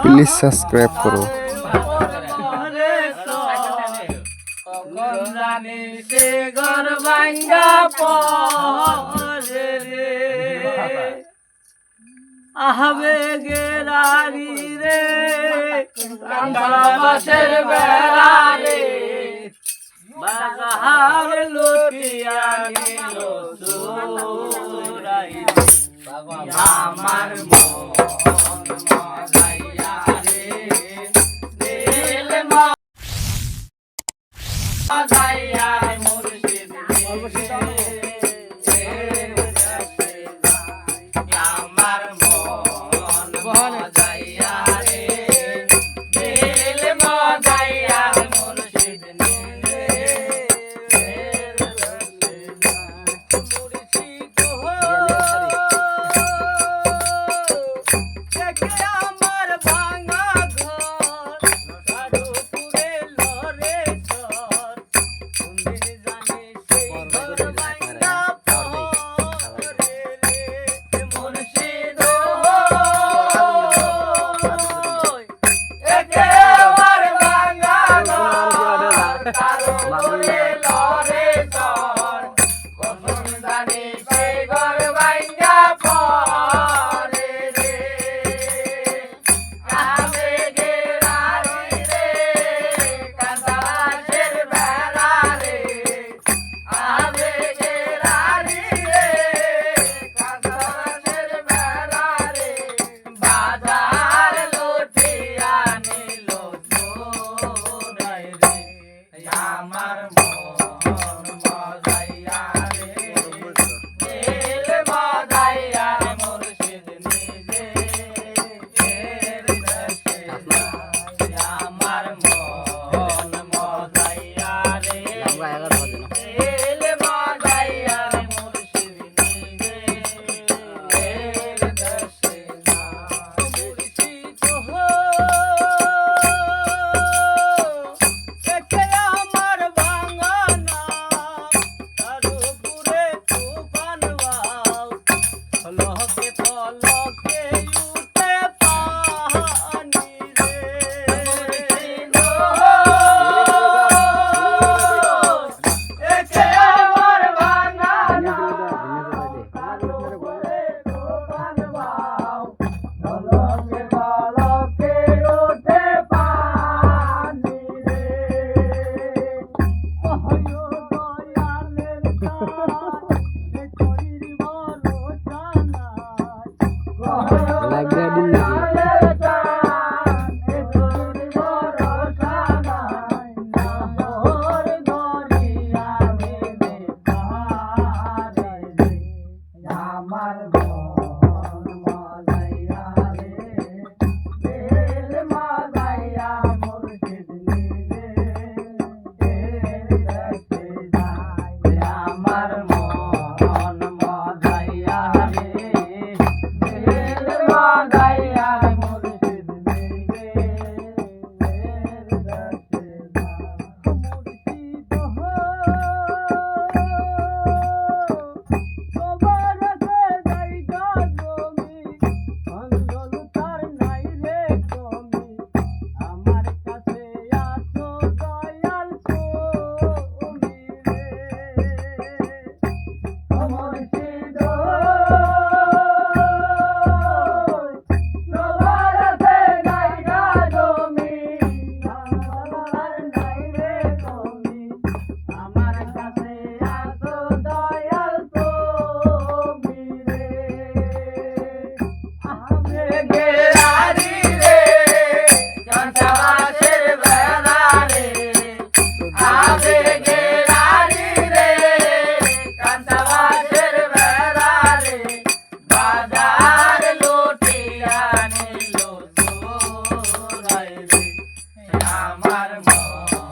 Please subscribe করো। আহবে গেরারি রে কাঁঠাবাসের বেড়া রে বাজার লুটিয়া নিল চোরাই আমার মন মজাইয়া রে দিল মজাইয়া মুর্শিদ আমার মন মজাইয়া রে দিল মজাইয়া মুর্শিদ আমার মন মজাইয়া রে দিল মজাইয়া মুর্শিদ নিজে এর দেশে আমার মন মজাইয়া রে দিল মজাইয়া মুর্শিদ নিজে এর দেশে মুর্শিদ হো আমার মন